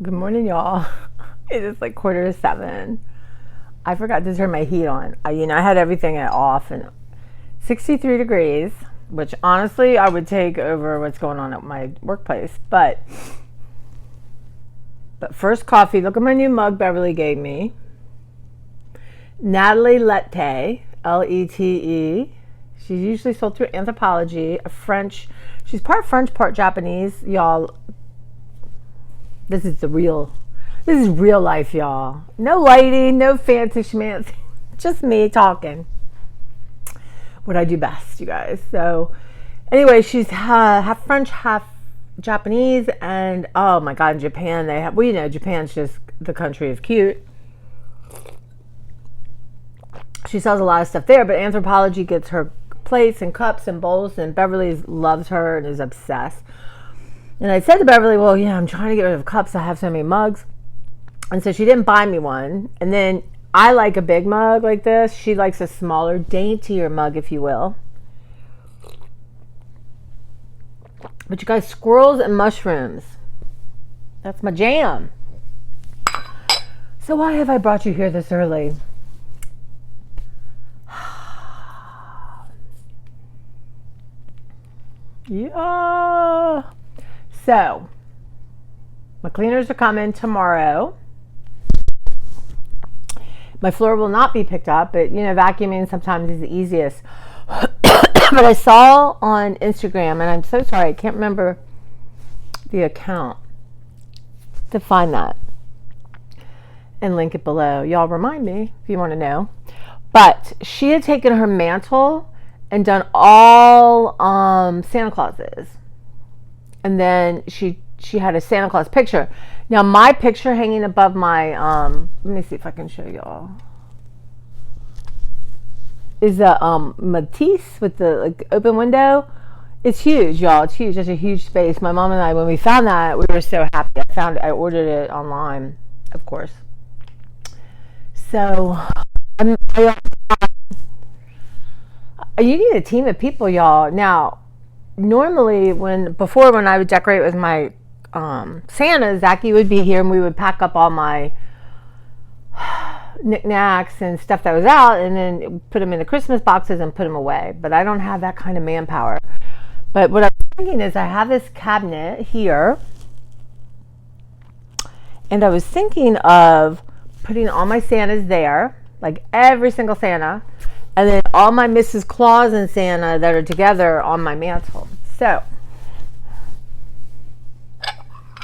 Good morning, y'all. It is like 6:45. I forgot to turn my heat on. I had everything off and 63 degrees, which honestly I would take over what's going on at my workplace. But first coffee. Look at my new mug Beverly gave me. Natalie Lette, Lete. She's usually sold through Anthropologie, a French. She's part French, part Japanese, y'all. This is real life, y'all. No lighting, no fancy schmancy. Just me talking. What I do best, you guys. So, anyway, she's half French, half Japanese, and oh my God, in Japan they have. Well, Japan's just the country of cute. She sells a lot of stuff there, but Anthropologie gets her plates and cups and bowls, and Beverly loves her and is obsessed. And I said to Beverly, well, yeah, I'm trying to get rid of cups. I have so many mugs. And so she didn't buy me one. And then I like a big mug like this. She likes a smaller, daintier mug, if you will. But you guys, squirrels and mushrooms. That's my jam. So why have I brought you here this early? Yeah. So, my cleaners are coming tomorrow. My floor will not be picked up, but vacuuming sometimes is the easiest. But I saw on Instagram, and I'm so sorry, I can't remember the account to find that and link it below. Y'all remind me if you want to know. But she had taken her mantle and done all Santa Clauses. And then she had a Santa Claus picture. Now my picture hanging above my let me see if I can show y'all. Is a Matisse with the open window. It's huge, y'all. It's huge. It's a huge space. My mom and I, when we found that, we were so happy. I ordered it online, of course. So you need a team of people, y'all. Now, normally when I would decorate with my Santa, Zachy would be here and we would pack up all my knickknacks and stuff that was out and then put them in the Christmas boxes and put them away. But I don't have that kind of manpower. But what I'm thinking is I have this cabinet here, and I was thinking of putting all my Santas there, like every single Santa, and then all my Mrs. Claus and Santa that are together on my mantle. So,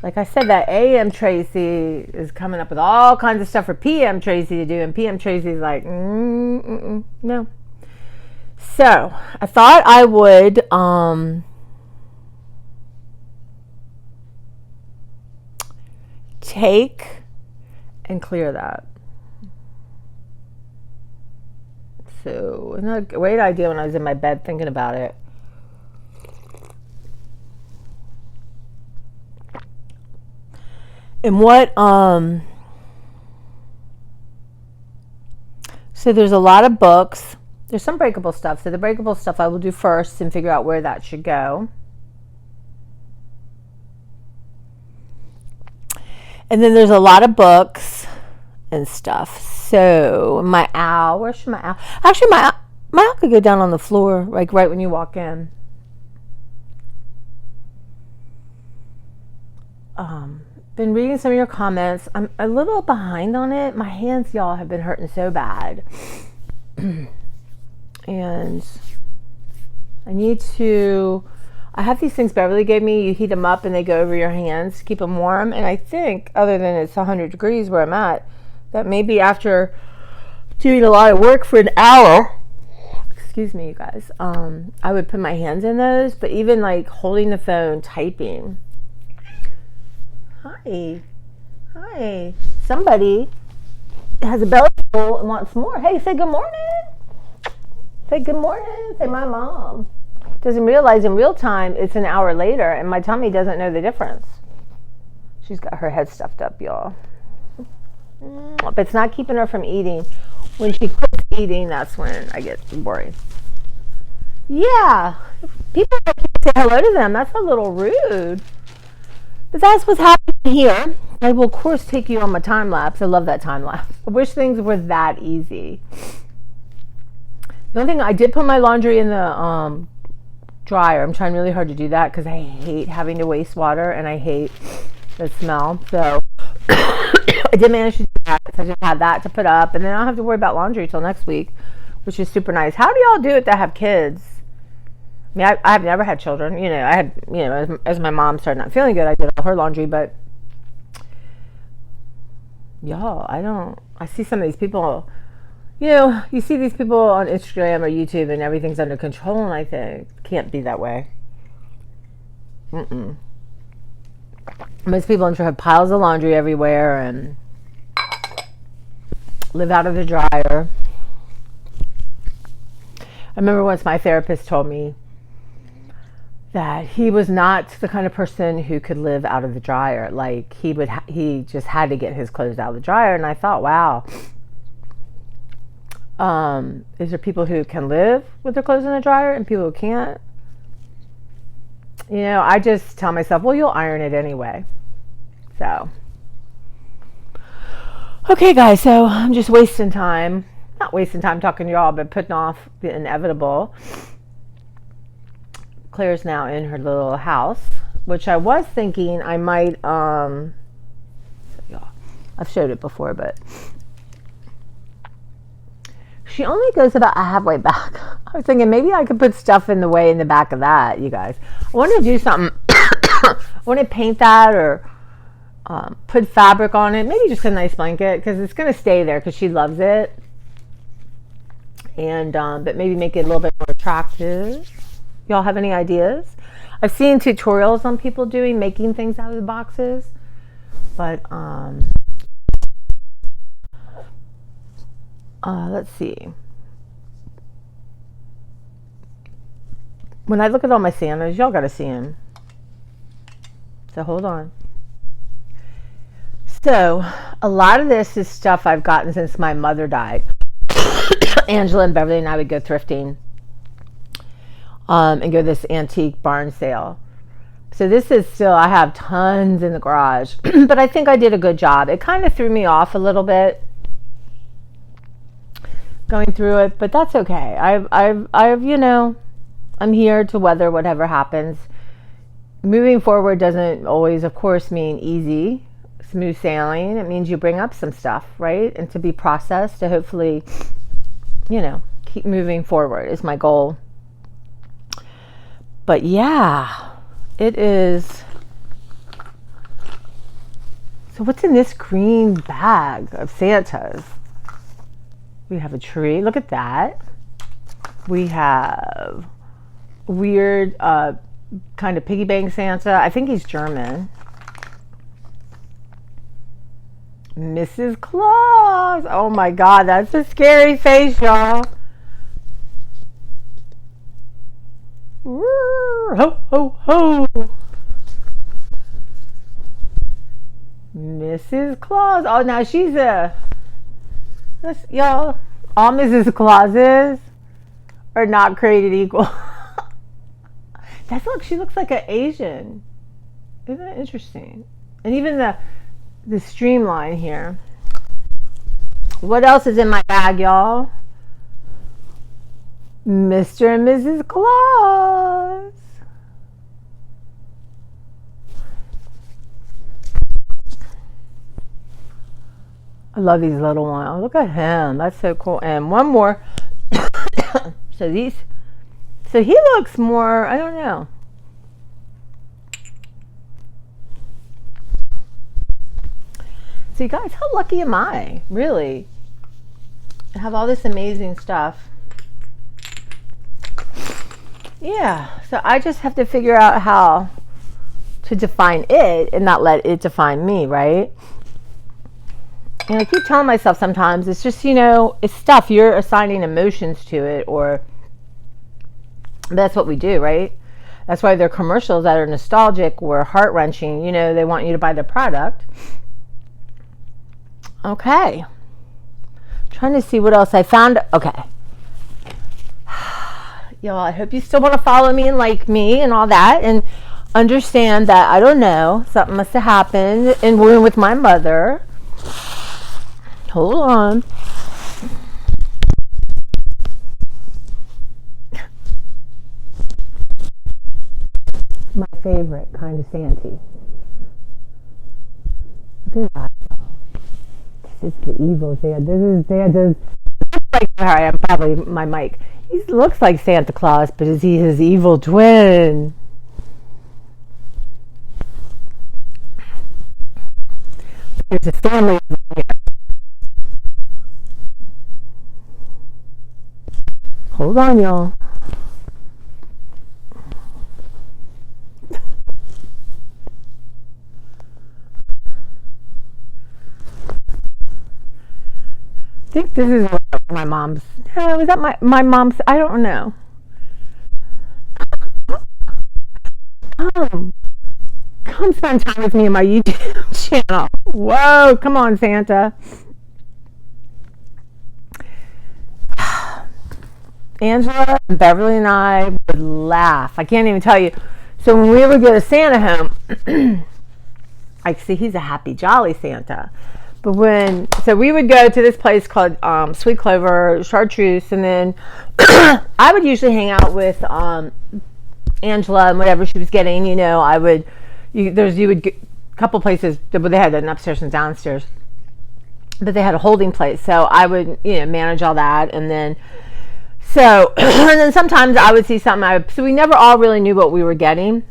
like I said, that AM Tracy is coming up with all kinds of stuff for PM Tracy to do, and PM Tracy's like, no. So, I thought I would take and clear that. So, isn't that a great idea when I was in my bed thinking about it? And what, so there's a lot of books. There's some breakable stuff. So the breakable stuff I will do first and figure out where that should go. And then there's a lot of books and stuff. So my owl, where should my owl? Actually, my owl could go down on the floor, like right when you walk in. Been reading some of your comments. I'm a little behind on it. My hands, y'all, have been hurting so bad. And I have these things Beverly gave me. You heat them up and they go over your hands to keep them warm. And I think, other than it's 100 degrees where I'm at, that maybe after doing a lot of work for an hour, excuse me, you guys, I would put my hands in those. But even like holding the phone, typing. Hi. Somebody has a belly full and wants more. Hey, say good morning. Say good morning. Say my mom. Doesn't realize in real time it's an hour later and my tummy doesn't know the difference. She's got her head stuffed up, y'all. But it's not keeping her from eating. When she quits eating, that's when I get worried. Yeah. People can't say hello to them. That's a little rude. But that's what's happening here. I will, of course, take you on my time lapse. I love that time lapse. I wish things were that easy. The only thing, I did put my laundry in the dryer. I'm trying really hard to do that because I hate having to waste water and I hate the smell. So I did manage to do that. So I just had that to put up, and then I don't have to worry about laundry till next week, which is super nice. How do y'all do it that have kids? I mean, I've never had children. You know, I had, you know, as my mom started not feeling good, I did all her laundry, but y'all, I see some of these people, you know, you see these people on Instagram or YouTube and everything's under control, and I think it can't be that way. Most people, I'm sure, have piles of laundry everywhere and live out of the dryer. I remember once my therapist told me that he was not the kind of person who could live out of the dryer. Like, he just had to get his clothes out of the dryer. And I thought, wow, is there people who can live with their clothes in the dryer and people who can't? You know, I just tell myself, well, you'll iron it anyway. So, okay, guys, so I'm just wasting time. Not wasting time talking to y'all, but putting off the inevitable. Claire's now in her little house, which I was thinking I might, I've showed it before, but she only goes about halfway back. I was thinking maybe I could put stuff in the way in the back of that, you guys. I want to do something. I want to paint that or put fabric on it. Maybe just a nice blanket because it's going to stay there because she loves it. And but maybe make it a little bit more attractive. Y'all have any ideas? I've seen tutorials on people making things out of the boxes, but let's see. When I look at all my Santas, y'all gotta see them. So hold on. So a lot of this is stuff I've gotten since my mother died. Angela and Beverly and I would go thrifting and go to this antique barn sale. So this is still, I have tons in the garage, but I think I did a good job. It kind of threw me off a little bit going through it, but that's okay. I've you know, I'm here to weather whatever happens. Moving forward doesn't always, of course, mean easy, smooth sailing. It means you bring up some stuff, right? And to be processed to hopefully, you know, keep moving forward is my goal. But yeah, it is. So what's in this green bag of Santas? We have a tree. Look at that. We have weird kind of piggy bank Santa. I think he's German. Mrs. Claus. Oh my God, that's a scary face, y'all. Ho, ho, ho. Mrs. Claus. Oh, now she's y'all, all Mrs. Clauses are not created equal. She looks like an Asian. Isn't that interesting? And even the streamline here. What else is in my bag, y'all? Mr. and Mrs. Claus. I love these little ones. Oh, look at him. That's so cool. And one more. So he looks more, I don't know. So you guys, how lucky am I, really? I have all this amazing stuff. Yeah, so I just have to figure out how to define it and not let it define me, right? And I keep telling myself sometimes, it's just, you know, it's stuff. You're assigning emotions to it, or that's what we do, right? That's why there are commercials that are nostalgic or heart-wrenching. You know, they want you to buy the product. Okay. I'm trying to see what else I found. Okay. Y'all, I hope you still want to follow me and like me and all that. And understand that, I don't know, something must have happened in room with my mother. Hold on. My favorite kind of Santy. Look at that. This is the evil Santa. This is Santa's. Like, sorry, I'm probably my mic. He looks like Santa Claus, but is he his evil twin? There's a family here. Hold on, y'all. I think this is what my mom's. Was that my mom's? I don't know. Come spend time with me on my YouTube channel. Whoa, come on, Santa. Angela and Beverly and I would laugh. I can't even tell you. So when we would go to Santa home, I see he's a happy, jolly Santa. But so we would go to this place called Sweet Clover, Chartreuse, and then I would usually hang out with Angela and whatever she was getting. You know, you would get a couple places. They had an upstairs and downstairs, but they had a holding place. So I would, manage all that, and then and then sometimes I would see something. So we never all really knew what we were getting.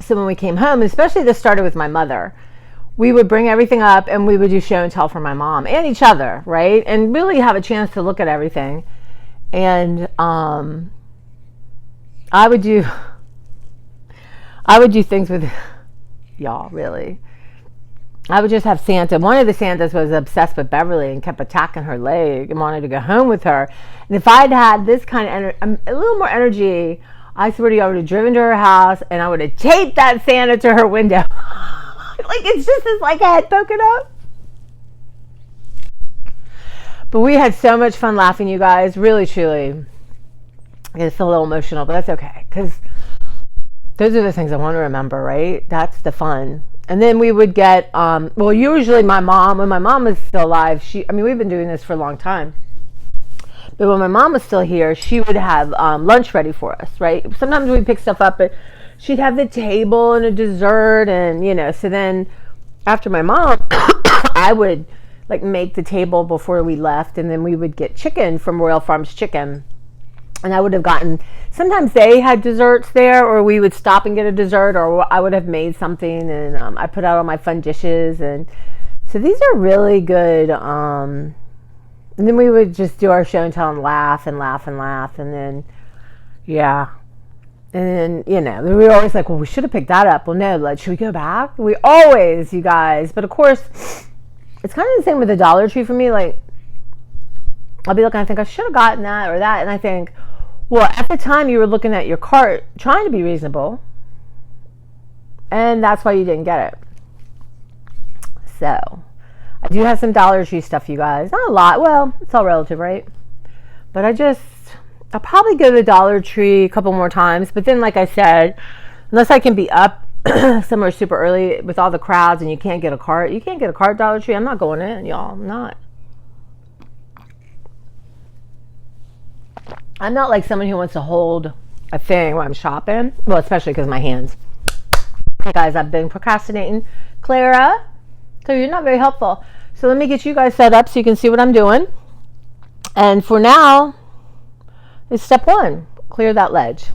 So when we came home, especially this started with my mother, we would bring everything up and we would do show and tell for my mom and each other, right? And really have a chance to look at everything. And I would do things with y'all, really. I would just have Santa. One of the Santas was obsessed with Beverly and kept attacking her leg and wanted to go home with her. And if I'd had this kind of a little more energy, I swear to you, I would have driven to her house and I would have taped that Santa to her window. Like, it's just this like head poking up. But we had so much fun laughing, you guys. Really, truly. I get a little emotional, but that's okay. Because those are the things I want to remember, right? That's the fun. And then we would get, usually when my mom was still alive, we've been doing this for a long time. But when my mom was still here, she would have lunch ready for us, right? Sometimes we'd pick stuff up, but she'd have the table and a dessert and, so then after my mom, I would make the table before we left, and then we would get chicken from Royal Farms Chicken. And I would have gotten, sometimes they had desserts there, or we would stop and get a dessert, or I would have made something, and I put out all my fun dishes. And so these are really good. And then we would just do our show and tell and laugh and laugh and laugh. And then, yeah. And then, we were always like, well, we should have picked that up. Well, no, should we go back? We always, you guys. But of course, it's kind of the same with the Dollar Tree for me. Like, I'll be looking, I think I should have gotten that or that. And I think, well, at the time you were looking at your cart, trying to be reasonable. And that's why you didn't get it. So, I do have some Dollar Tree stuff, you guys. Not a lot. Well, it's all relative, right? But I'll probably go to the Dollar Tree a couple more times. But then, like I said, unless I can be up somewhere super early with all the crowds and you can't get a cart. You can't get a cart at Dollar Tree. I'm not going in, y'all. I'm not. I'm not like someone who wants to hold a thing while I'm shopping. Well, especially because of my hands. Hey, guys, I've been procrastinating. Clara, so you're not very helpful. So let me get you guys set up so you can see what I'm doing. And for now, it's step one. Clear that ledge.